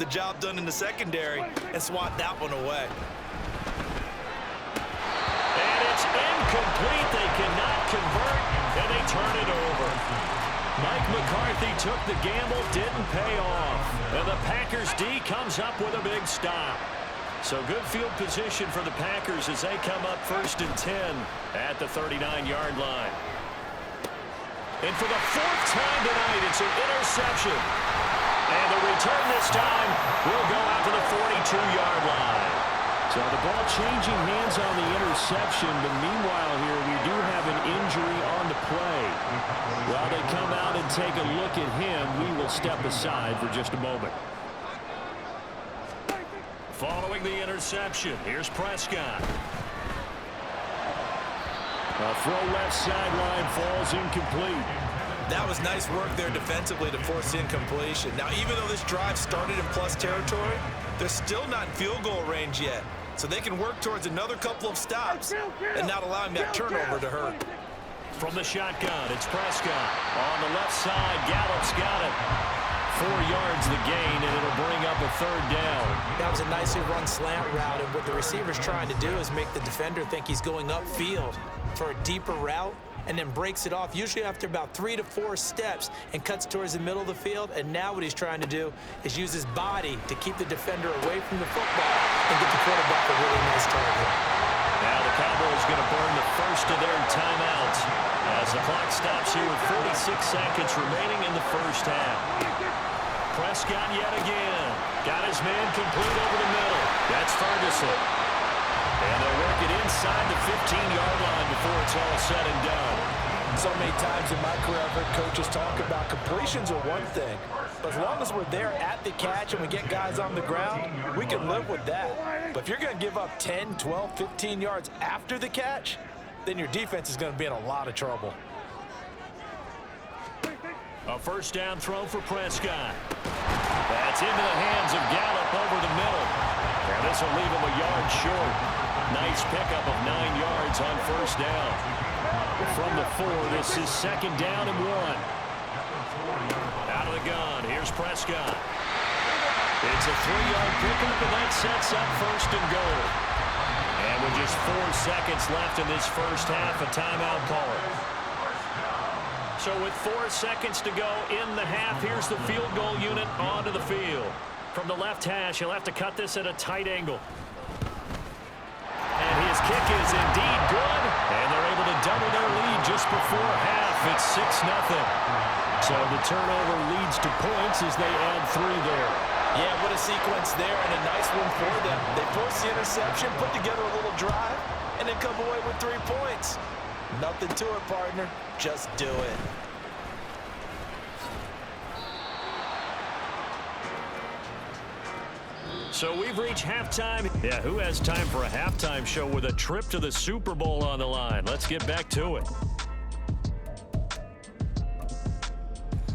the job done in the secondary and swat that one away. And it's incomplete. They cannot convert, and they turn it over. Mike McCarthy took the gamble, didn't pay off. And the Packers D comes up with a big stop. So good field position for the Packers as they come up 1st and 10 at the 39-yard line. And for the 4th time tonight, it's an interception. And the return this time will go out to the 42-yard line. So the ball changing hands on the interception, but meanwhile here we do have an injury on the play. While they come out and take a look at him, we will step aside for just a moment. Following the interception, here's Prescott. A throw left sideline falls incomplete. That was nice work there defensively to force incompletion. Now, even though this drive started in plus territory, they're still not in field goal range yet. So they can work towards another couple of stops and not allowing that turnover to hurt. From the shotgun, it's Prescott. On the left side, Gallup's got it. 4 yards the gain, and it'll bring up a 3rd down. That was a nicely run slant route, and what the receiver's trying to do is make the defender think he's going upfield for a deeper route, and then breaks it off, usually after about 3 to 4 steps, and cuts towards the middle of the field. And now what he's trying to do is use his body to keep the defender away from the football and get the quarterback a really nice target. Now the Cowboys going to burn the first of their timeouts as the clock stops here with 46 seconds remaining in the first half. Prescott yet again. Got his man complete over the middle. That's Ferguson. And they'll work it inside the 15-yard line before it's all said and done. So many times in my career, I've heard coaches talk about completions are one thing. But as long as we're there at the catch and we get guys on the ground, we can live with that. But if you're going to give up 10, 12, 15 yards after the catch, then your defense is going to be in a lot of trouble. A first down throw for Prescott. That's into the hands of Gallup over the middle. And this will leave him a yard short. Nice pickup of 9 yards on first down. From the 4, this is 2nd down and 1. Out of the gun, here's Prescott. It's a 3-yard pickup, and that sets up 1st and goal. And with just 4 seconds left in this first half, a timeout call. So with 4 seconds to go in the half, here's the field goal unit onto the field. From the left hash, he'll have to cut this at a tight angle. And his kick is indeed good. And they're able to double their lead just before half. It's 6-0. So the turnover leads to points as they add 3 there. Yeah, what a sequence there, and a nice one for them. They force the interception, put together a little drive, and then come away with 3 points. Nothing to it, partner. Just do it. So we've reached halftime. Yeah, who has time for a halftime show with a trip to the Super Bowl on the line? Let's get back to it.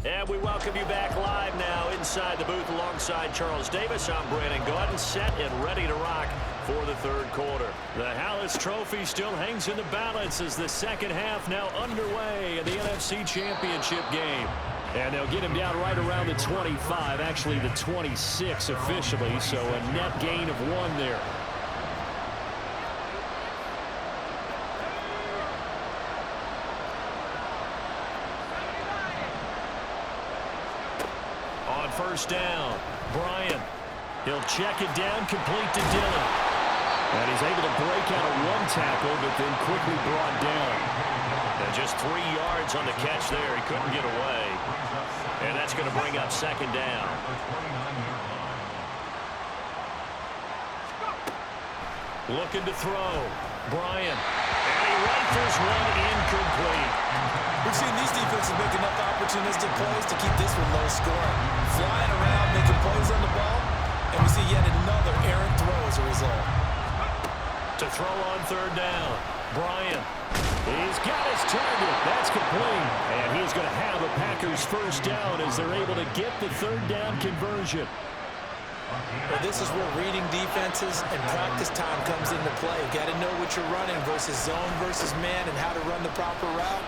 And we welcome you back live now inside the booth alongside Charles Davis. I'm Brandon Gaudin, set and ready to rock for the 3rd quarter. The Hallis Trophy still hangs in the balance as the second half now underway in the NFC Championship game. And they'll get him down right around the 25, actually the 26 officially, so a net gain of 1 there. On first down, Bryant. He'll check it down, complete to Dillon. And he's able to break out of 1 tackle, but then quickly brought down. And just 3 yards on the catch there. He couldn't get away. And that's going to bring up 2nd down. Looking to throw. Bryant. And he rifles one incomplete. We've seen these defenses make enough opportunistic plays to keep this one low scoring. Flying around, making plays on the ball, and we see yet another errant throw as a result. To throw on 3rd down. Bryant. He's got his target. That's complete. And he's going to have a Packers first down as they're able to get the 3rd down conversion. Well, this is where reading defenses and practice time comes into play. You've got to know what you're running versus zone versus man and how to run the proper route.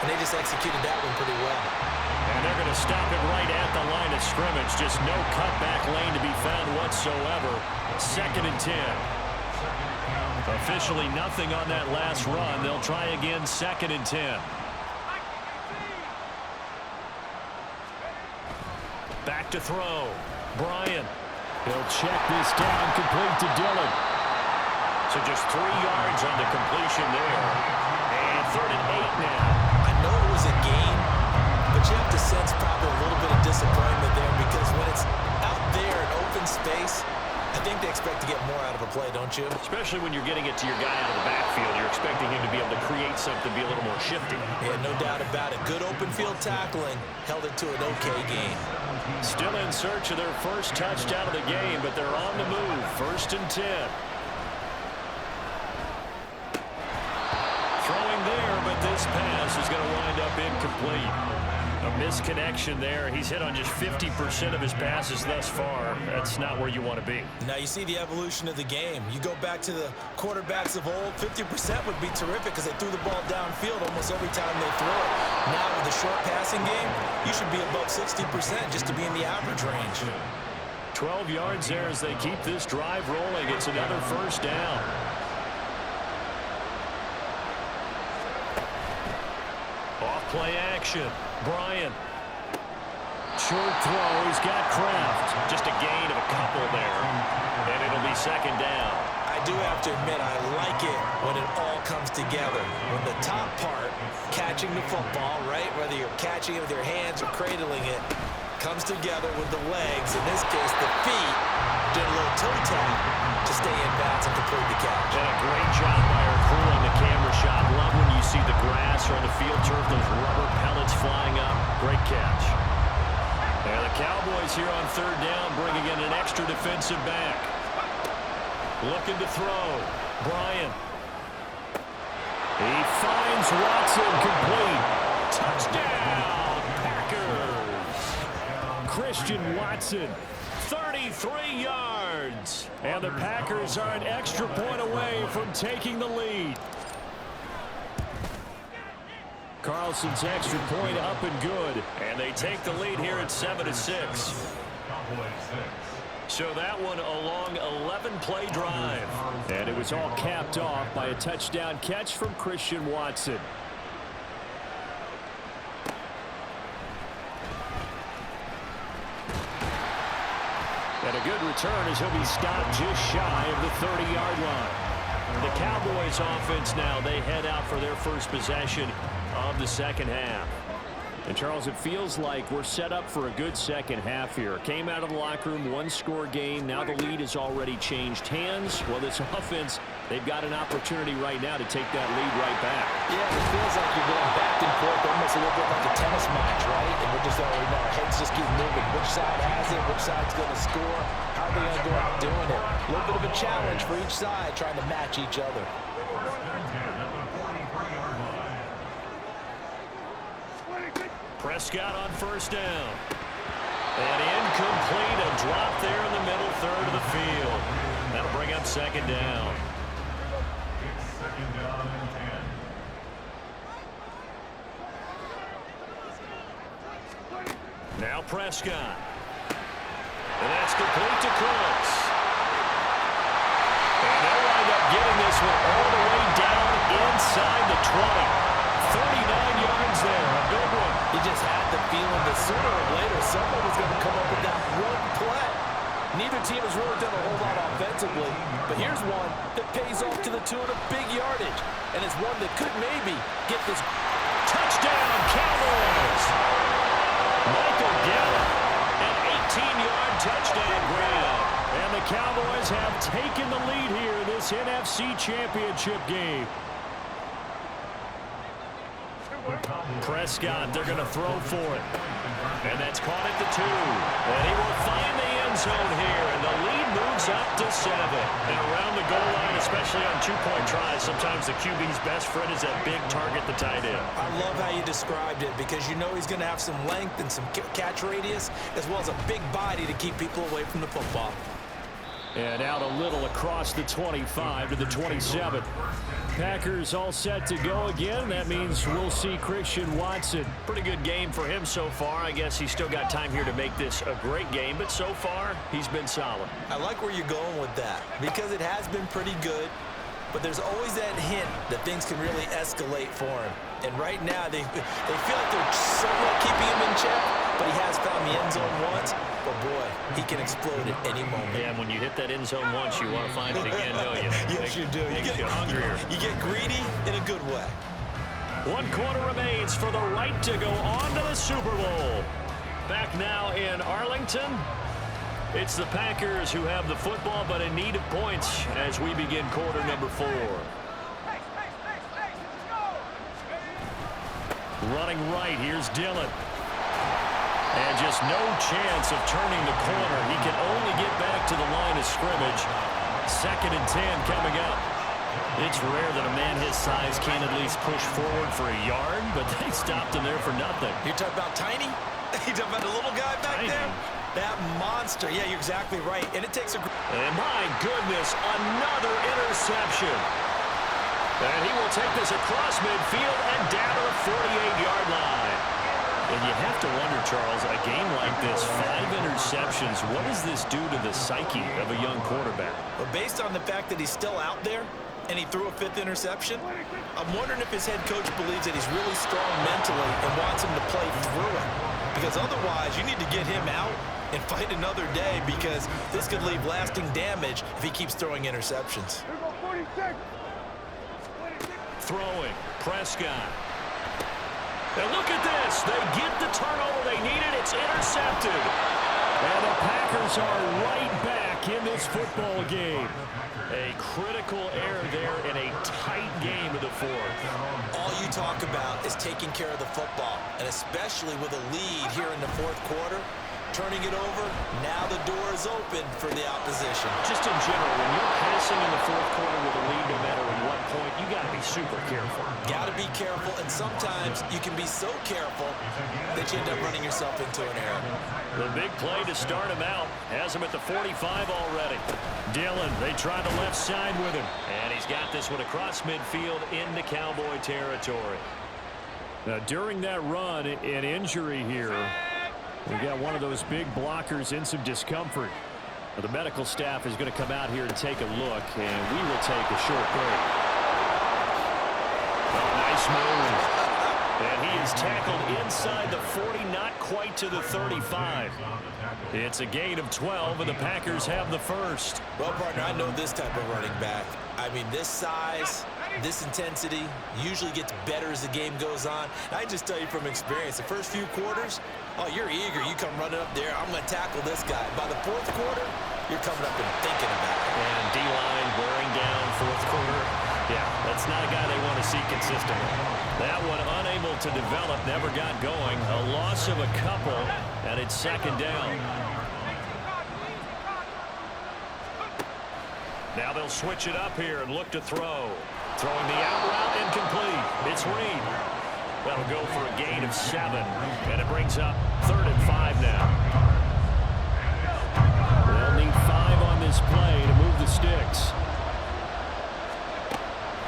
And they just executed that one pretty well. And they're going to stop it right at the line of scrimmage. Just no cutback lane to be found whatsoever. 2nd and 10. Officially nothing on that last run. They'll try again, 2nd and 10. Back to throw. Bryant. He'll check this down, complete to Dillon. So just 3 yards on the completion there. And 3rd and 8 now. I know it was a game, but you have to sense probably a little bit of disappointment there because when it's out there in open space, I think they expect to get more out of a play, don't you? Especially when you're getting it to your guy out of the backfield. You're expecting him to be able to create something, be a little more shifty. Yeah, no doubt about it. Good open field tackling held it to an okay game. Still in search of their first touchdown of the game, but they're on the move. 1st and 10. Throwing there, but this pass is going to wind up incomplete. A misconnection there. He's hit on just 50% of his passes thus far. That's not where you want to be. Now you see the evolution of the game. You go back to the quarterbacks of old, 50% would be terrific because they threw the ball downfield almost every time they throw it. Now with the short passing game, you should be above 60% just to be in the average range. 12 yards there as they keep this drive rolling. It's another 1st down. Off play action. Bryant. Short throw. He's got Kraft. Just a gain of a couple there. And it'll be 2nd down. I do have to admit, I like it when it all comes together. When the top part, catching the football, right, whether you're catching it with your hands or cradling it, comes together with the legs, in this case the feet, doing a little toe tap to stay in bounds and complete the catch. And a great job by our crew on the camera shot. Love when you see the grass or on the field turf, those rubber pellets flying up. Great catch. And the Cowboys here on 3rd down, bringing in an extra defensive back. Looking to throw. Bryant. He finds Watson, complete. Touchdown, Packers. Christian Watson, 33 yards. And the Packers are an extra point away from taking the lead. Carlson's extra point up and good. And they take the lead here at 7-6. So that one a long 11-play drive. And it was all capped off by a touchdown catch from Christian Watson. And a good return as he'll be stopped just shy of the 30-yard line. The Cowboys offense now, they head out for their first possession of the 2nd half. And, Charles, it feels like we're set up for a good 2nd half here. Came out of the locker room, 1-score game. Now the lead has already changed hands. Well, this offense, they've got an opportunity right now to take that lead right back. Yeah, it feels like you're going back and forth, almost a little bit like a tennis match, right? And we're just already know our heads just keep moving. Which side has it? Which side's going to score? How are they going to go out doing it? A little bit of a challenge for each side, trying to match each other. Prescott on 1st down. And incomplete, a drop there in the middle 3rd of the field. That'll bring up 2nd down. Now Prescott. And that's complete to Cooks. And they'll wind up getting this one all the way down inside the 20. 39 yards there, a big one. You just had the feeling that sooner or later someone was going to come up with that one play. Neither team has really done a whole lot offensively, but here's one that pays off to the tune of big yardage, and it's one that could maybe get this. Touchdown, Cowboys! Michael Gallup, an 18-yard touchdown grab. And the Cowboys have taken the lead here in this NFC Championship game. Prescott, they're going to throw for it. And that's caught at the 2. And he will find the end zone here. And the lead moves up to 7. And around the goal line, especially on 2-point tries, sometimes the QB's best friend is that big target, the tight end. I love how you described it because you know he's going to have some length and some catch radius as well as a big body to keep people away from the football. And out a little across the 25 to the 27. Packers all set to go again. That means we'll see Christian Watson. Pretty good game for him so far. I guess he's still got time here to make this a great game, but so far, he's been solid. I like where you're going with that because it has been pretty good, but there's always that hint that things can really escalate for him. And right now, they feel like they're somewhat keeping him in check, but he has found the end zone once. But, boy, he can explode at any moment. Yeah, when you hit that end zone once, you want to find it again, don't you? Yes, you do. You get hungrier. You get greedy in a good way. 1 quarter remains for the right to go on to the Super Bowl. Back now in Arlington. It's the Packers who have the football, but in need of points as we begin quarter number 4. Running right, here's Dillon. And just no chance of turning the corner. He can only get back to the line of scrimmage. 2nd and 10 coming up. It's rare that a man his size can at least push forward for a yard, but they stopped him there for nothing. You're talking about tiny? You're talking about the little guy back there? That monster. Yeah, you're exactly right. And it takes a... And my goodness, another interception. And he will take this across midfield and down to the 48-yard line. And you have to wonder, Charles, a game like this, 5 interceptions, what does this do to the psyche of a young quarterback? But based on the fact that he's still out there and he threw a 5th interception, I'm wondering if his head coach believes that he's really strong mentally and wants him to play through it. Because otherwise, you need to get him out and fight another day because this could leave lasting damage if he keeps throwing interceptions. Throwing, Prescott. And look at this. They get the turnover they needed. It's intercepted. And the Packers are right back in this football game. A critical error there in a tight game of the 4th. All you talk about is taking care of the football, and especially with a lead here in the 4th quarter. Turning it over, now the door is open for the opposition. Just in general, when you're passing in the 4th quarter with a lead, no matter at what point, you got to be super careful. Got to be careful, and sometimes you can be so careful that you end up running yourself into an error. The big play to start him out has him at the 45 already. Dillon, they try the left side with him. And he's got this one across midfield into Cowboy territory. Now, during that run, an injury here. We've got one of those big blockers in some discomfort. The medical staff is going to come out here and take a look, and we will take a short break. Nice move. And he is tackled inside the 40, not quite to the 35. It's a gain of 12, and the Packers have the first. Well, partner, I know this type of running back. I mean, this size, this intensity usually gets better as the game goes on. I just tell you from experience, the first few quarters, oh, you're eager. You come running up there. I'm going to tackle this guy. By the 4th quarter, you're coming up and thinking about it. And D-line wearing down 4th quarter. Yeah, that's not a guy they want to see consistently. That one unable to develop, never got going. A loss of a couple, and it's 2nd down. Now they'll switch it up here and look to throw. Throwing the out route incomplete. It's Reed. That'll go for a gain of 7, and it brings up 3rd and 5 now. They'll need 5 on this play to move the sticks.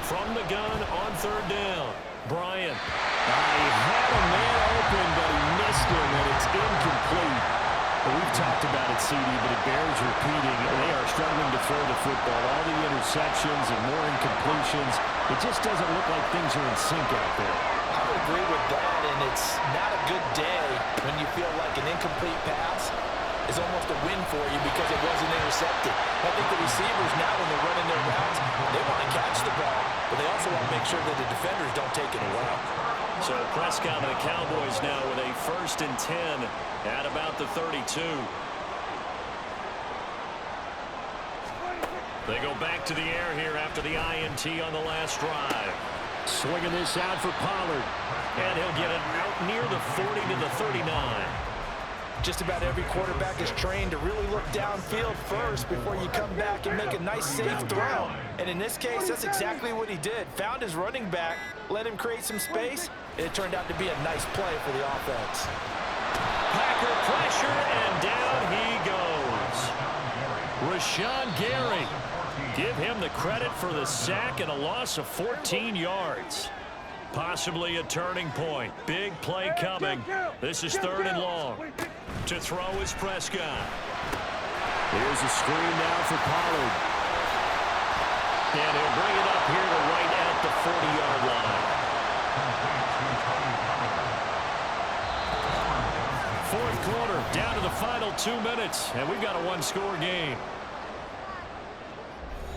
From the gun on 3rd down, Bryant. He had a man open, but he missed him, and it's incomplete. Well, we've talked about it, CD, but it bears repeating. They are struggling to throw the football. All the interceptions and more incompletions. It just doesn't look like things are in sync out there. I would agree with that, and it's not a good day when you feel like an incomplete pass is almost a win for you because it wasn't intercepted. I think the receivers now, when they're running their routes, they want to catch the ball, but they also want to make sure that the defenders don't take it away. So Prescott and the Cowboys now with a 1st and 10 at about the 32. They go back to the air here after the INT on the last drive. Swinging this out for Pollard. And he'll get it out near the 40 to the 39. Just about every quarterback is trained to really look downfield first before you come back and make a nice, safe throw. And in this case, that's exactly what he did. Found his running back, let him create some space, and it turned out to be a nice play for the offense. Packer pressure, and down he goes. Rashawn Gary. Give him the credit for the sack and a loss of 14 yards. Possibly a turning point. Big play coming. This is 3rd and long. To throw is Prescott. Here's a screen now for Pollard. And he'll bring it up here to right at the 40-yard line. 4th quarter, down to the final 2 minutes, and we've got a 1-score game.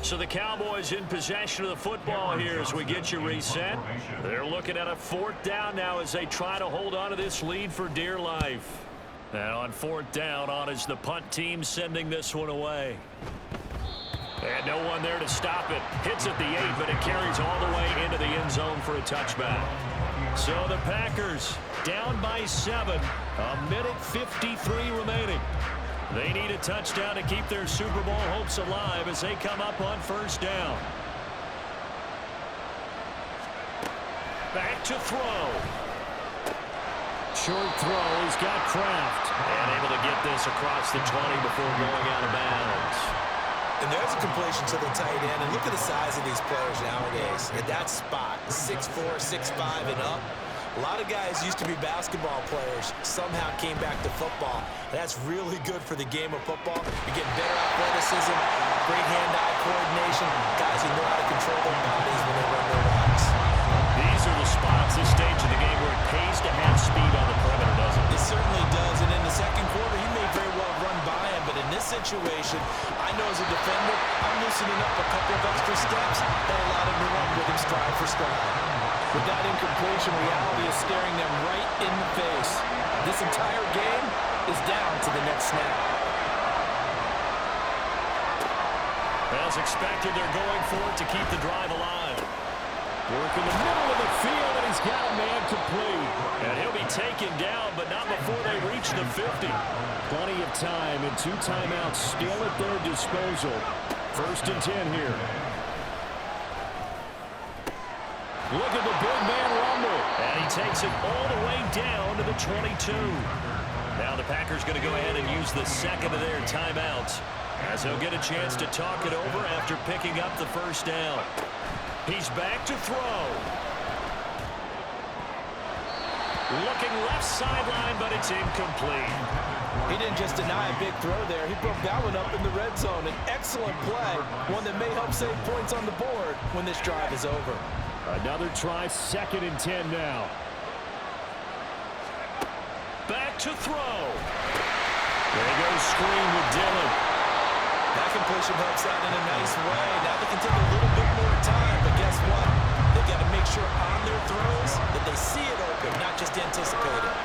So the Cowboys in possession of the football here as we get you reset. They're looking at a 4th down now as they try to hold on to this lead for dear life. And on 4th down, on is the punt team sending this one away. And no one there to stop it. Hits at the 8, but it carries all the way into the end zone for a touchback. So the Packers down by 7. A minute 53 remaining. They need a touchdown to keep their Super Bowl hopes alive as they come up on 1st down. Back to throw. Short throw. He's got Kraft. And able to get this across the 20 before going out of bounds. And there's a completion to the tight end. And look at the size of these players nowadays. At that spot, 6'4", 6'5", and up. A lot of guys used to be basketball players, somehow came back to football. That's really good for the game of football. You're getting better athleticism, great hand-eye coordination, guys who know how to control their bodies when they run their routes. These are the spots, this stage of the game, where it pays to have speed on the perimeter, doesn't it? It certainly does, and in the 2nd quarter, he may very well run by him, but in this situation, I know as a defender, I'm loosening up a couple of extra steps that allowed him to run with him stride for stride. With that incompletion, reality is staring them right in the face. This entire game is down to the next snap. As expected, they're going for it to keep the drive alive. Work in the middle of the field, and he's got a man complete. And he'll be taken down, but not before they reach the 50. Plenty of time and 2 timeouts still at their disposal. 1st and 10 here. Look at the big man rumble. And he takes it all the way down to the 22. Now the Packers going to go ahead and use the 2nd of their timeouts as they'll get a chance to talk it over after picking up the 1st down. He's back to throw. Looking left sideline, but it's incomplete. He didn't just deny a big throw there. He broke that one up in the red zone. An excellent play, one that may help save points on the board when this drive is over. Another try, 2nd and 10 now. Back to throw. There goes screen with Dillon. That completion helps out in a nice way. Now they can take a little bit more time, but guess what? They've got to make sure on their throws that they see it open, not just anticipate it.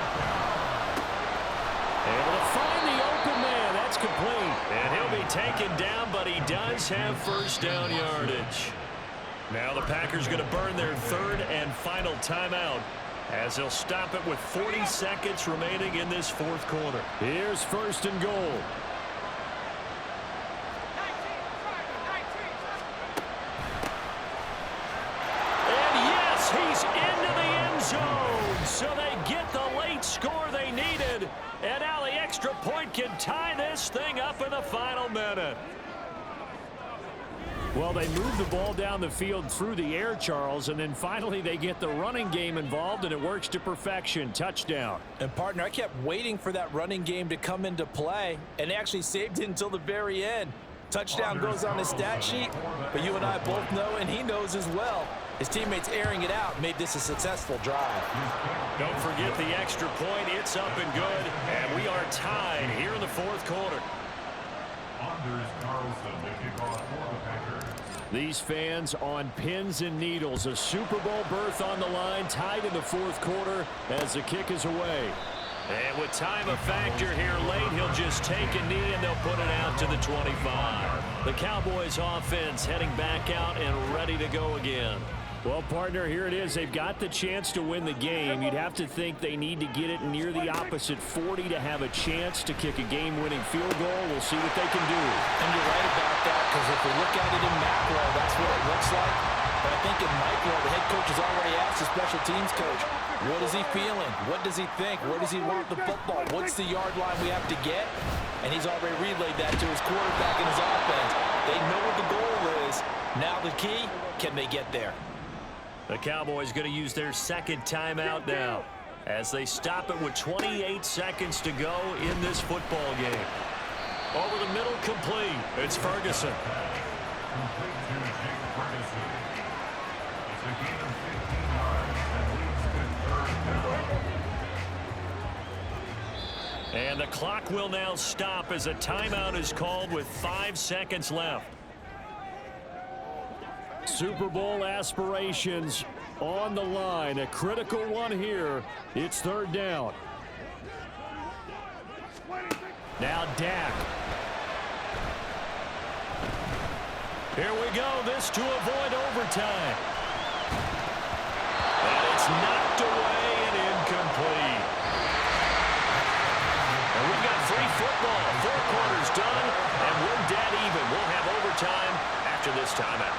Able to find the open man. That's complete. And he'll be taken down, but he does have 1st down yardage. Now the Packers going to burn their 3rd and final timeout as they'll stop it with 40 seconds remaining in this 4th quarter. Here's 1st and goal. And yes, he's into the end zone. So they get the late score they needed. And now the extra point can tie this thing up in the final minute. Well, they move the ball down the field through the air, Charles, and then finally they get the running game involved, and it works to perfection. Touchdown. And, partner, I kept waiting for that running game to come into play, and they actually saved it until the very end. Touchdown goes on his stat sheet, but you and I both know, and he knows as well, his teammates airing it out made this a successful drive. Don't forget the extra point. It's up and good, and we are tied here in the 4th quarter. These fans on pins and needles. A Super Bowl berth on the line, tied in the 4th quarter as the kick is away. And with time a factor here late, he'll just take a knee and they'll put it out to the 25. The Cowboys offense heading back out and ready to go again. Well, partner, here it is. They've got the chance to win the game. You'd have to think they need to get it near the opposite 40 to have a chance to kick a game-winning field goal. We'll see what they can do. And you're right about that, because if we look at it in macro, that's what it looks like. But I think in micro, the head coach has already asked the special teams coach, what is he feeling? What does he think? Where does he want the football? What's the yard line we have to get? And he's already relayed that to his quarterback and his key. Can they get there? The Cowboys going to use their second timeout now as they stop it with 28 seconds to go in this football game. Over the middle, complete. It's Ferguson. And the clock will now stop as a timeout is called with 5 seconds left. Super Bowl aspirations on the line. A critical one here. It's third down. Now Dak. Here we go. This to avoid overtime. And it's knocked away and incomplete. And we've got free football. 4 quarters done, and we're dead even. We'll have overtime after this timeout.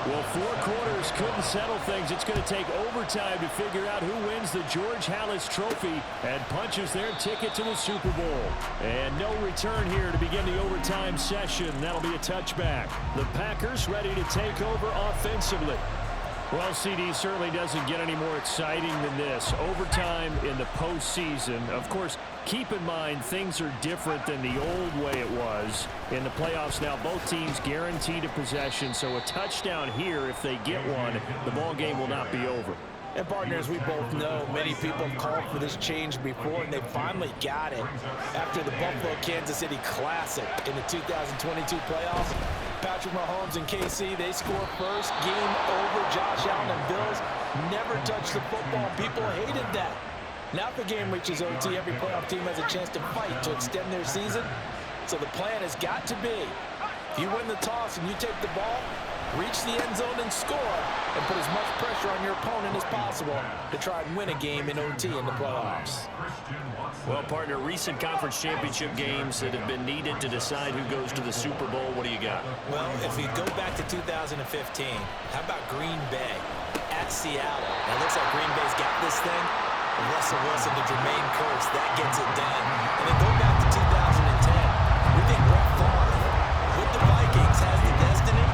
Well, 4 quarters couldn't settle things. It's going to take overtime to figure out who wins the George Halas Trophy and punches their ticket to the Super Bowl. And no return here to begin the overtime session. That'll be a touchback. The Packers ready to take over offensively. Well, CD, certainly doesn't get any more exciting than this. Overtime in the postseason. Of course, keep in mind things are different than the old way it was. In the playoffs now, both teams guaranteed a possession, so a touchdown here, if they get one, the ball game will not be over. And partners, we both know many people have called for this change before, and they finally got it. After the Buffalo-Kansas City Classic in the 2022 playoffs, Patrick Mahomes and KC, they score first. Game over. Josh Allen and Bills never touched the football. People hated that. Now if the game reaches OT, every playoff team has a chance to fight to extend their season. So the plan has got to be, if you win the toss and you take the ball, reach the end zone and score, and put as much pressure on your opponent as possible to try and win a game in OT in the playoffs. Well, partner, recent conference championship games that have been needed to decide who goes to the Super Bowl. What do you got? Well, if we go back to 2015, how about Green Bay at Seattle? Now, it looks like Green Bay's got this thing. Russell Wilson to Jermaine Kearse, that gets it done. And then go back to 2010. We think Brett Favre with the Vikings has the destiny,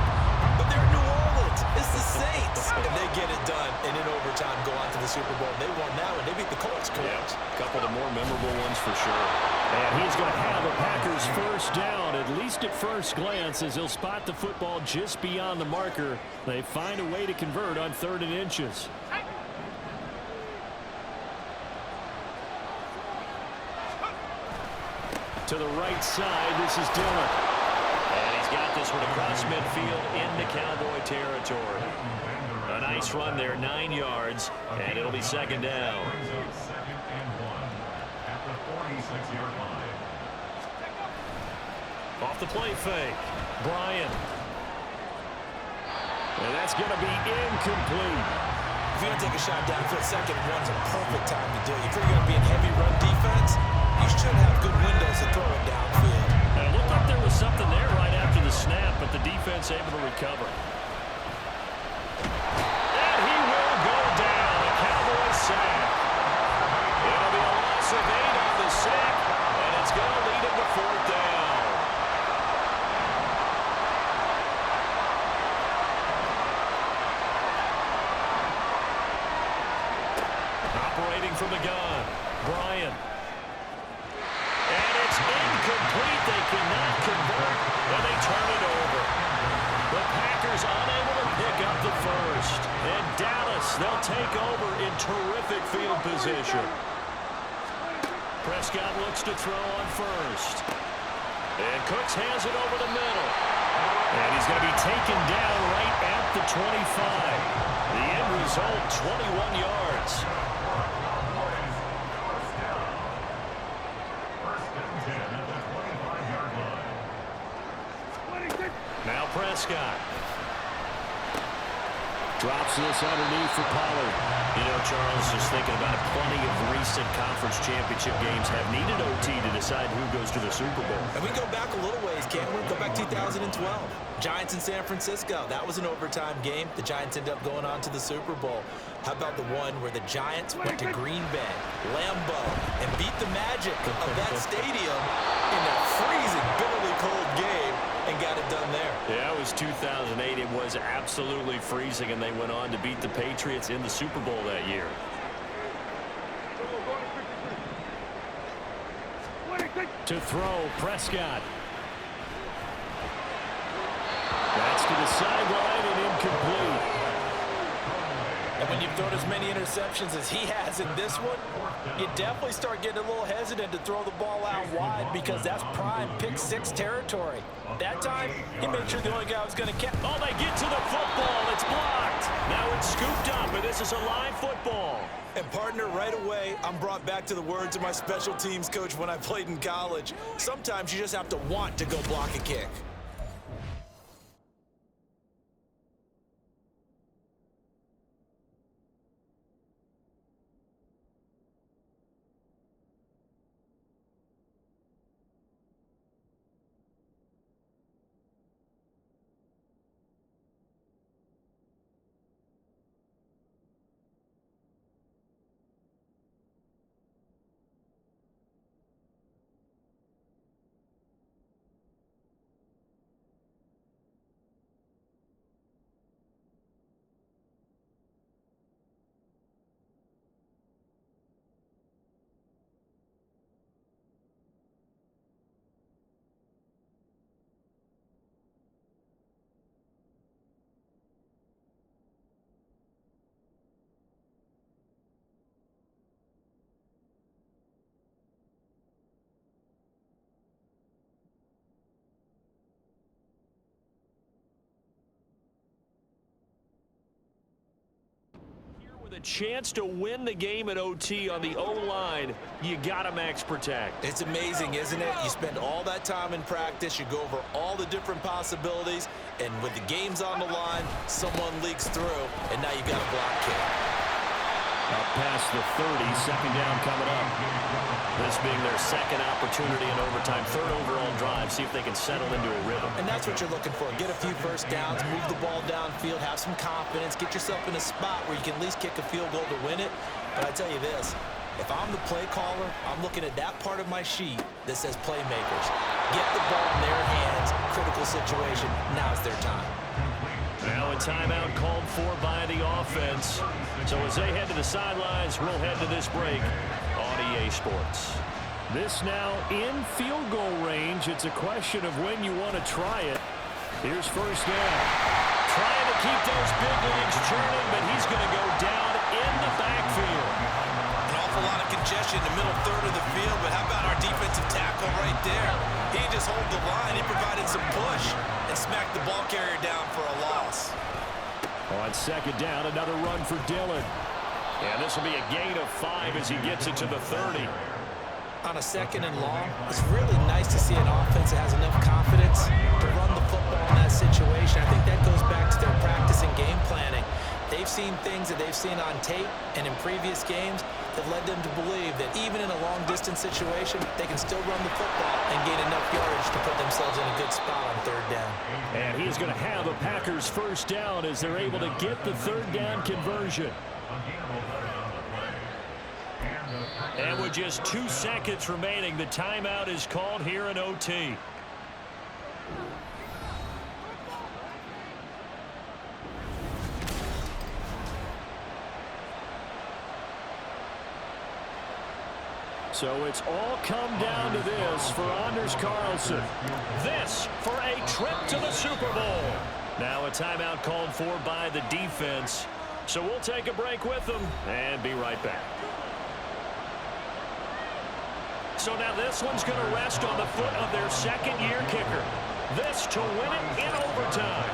but they're in New Orleans. It's the Saints. And they get it done, and in overtime go on to the Super Bowl. They won now, and they beat the Colts. Correct. A couple of the more memorable ones for sure. And he's going to have a Packers first down, at least at first glance, as he'll spot the football just beyond the marker. They find a way to convert on 3rd and inches. To the right side, this is Dillon. And he's got this one across midfield into Cowboy territory. A nice run there, 9 yards, and it'll be 2nd down. Off the play fake, Bryant. And that's going to be incomplete. If you're going to take a shot downfield, 2nd and 1 is a perfect time to do it. If you're going to be in heavy run defense, you should have good windows to throw it downfield. And it looked like there was something there right after the snap, but the defense able to recover. And he will go down. A Cowboys sack. It'll be a loss of 8 on the sack, and it's going to lead him to 4th down. Operating from the gun, Bryant. And it's incomplete. They cannot convert, and they turn it over. The Packers unable to pick up the first. And Dallas, they'll take over in terrific field position. Prescott looks to throw on first. And Cooks hands it over the middle. And he's going to be taken down right at the 25. The end result, 21 yards. Now Prescott. Drops this underneath for Pollard. You know, Charles, just thinking about it, plenty of recent conference championship games have needed OT to decide who goes to the Super Bowl. And we go back a little ways, can't we? Go back 2012. Giants in San Francisco. That was an overtime game. The Giants ended up going on to the Super Bowl. How about the one where the Giants went to Green Bay, Lambeau, and beat the magic of that stadium in a freezing, bitterly cold game and got it done there? Yeah, it was 2008. It was absolutely freezing, and they went on to beat the Patriots in the Super Bowl that year. To throw, Prescott. That's to the sideline and incomplete. And when you've thrown as many interceptions as he has in this one, you definitely start getting a little hesitant to throw the ball out wide because that's prime pick-6 territory. That time, he made sure the only guy was going to catch. Oh, they get to the football. It's blocked. Now it's scooped up, and this is a live football. And partner, right away, I'm brought back to the words of my special teams coach when I played in college. Sometimes you just have to want to go block a kick. With a chance to win the game at OT on the O-line, you got to max protect. It's amazing, isn't it? You spend all that time in practice, you go over all the different possibilities, and with the games on the line, someone leaks through, and now you got a block kick. Up past the 30, second down coming up. This being their second opportunity in overtime, third overall drive, see if they can settle into a rhythm. And that's what you're looking for. Get a few first downs, move the ball downfield, have some confidence, get yourself in a spot where you can at least kick a field goal to win it. But I tell you this, if I'm the play caller, I'm looking at that part of my sheet that says playmakers. Get the ball in their hands, critical situation, now's their time. Now a timeout called for by the offense. So as they head to the sidelines, we'll head to this break on EA Sports. This now in field goal range. It's a question of when you want to try it. Here's first down. Trying to keep those big leagues churning, but he's going to go down in the backfield. An awful lot of congestion in the middle third of the field, but how about our defensive tackle right there? He just hold the line. He provided some push and smacked the ball carrier down for a loss. On second down, another run for Dillon. And this will be a gain of 5 as he gets it to the 30. On a second and long, it's really nice to see an offense that has enough confidence to run the football in that situation. I think that goes back to their practice and game planning. They've seen things that they've seen on tape and in previous games that led them to believe that even in a long-distance situation, they can still run the football and gain enough yardage to put themselves in a good spot on third down. And he's going to have a Packers first down as they're able to get the third down conversion. And with just 2 seconds remaining, the timeout is called here in OT. So it's all come down to this for Anders Carlson. This for a trip to the Super Bowl. Now a timeout called for by the defense. So we'll take a break with them and be right back. So now this one's going to rest on the foot of their second-year kicker. This to win it in overtime.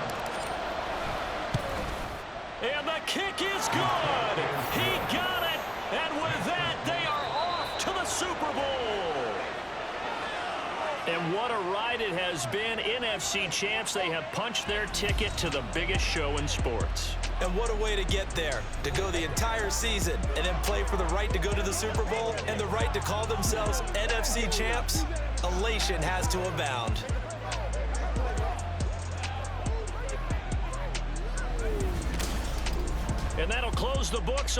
And the kick is good. He got it. And with that, they are off to the Super Bowl. And what a ride it has been. NFC champs, they have punched their ticket to the biggest show in sports. And what a way to get there, to go the entire season and then play for the right to go to the Super Bowl and the right to call themselves NFC champs. Elation has to abound. And that'll close the books on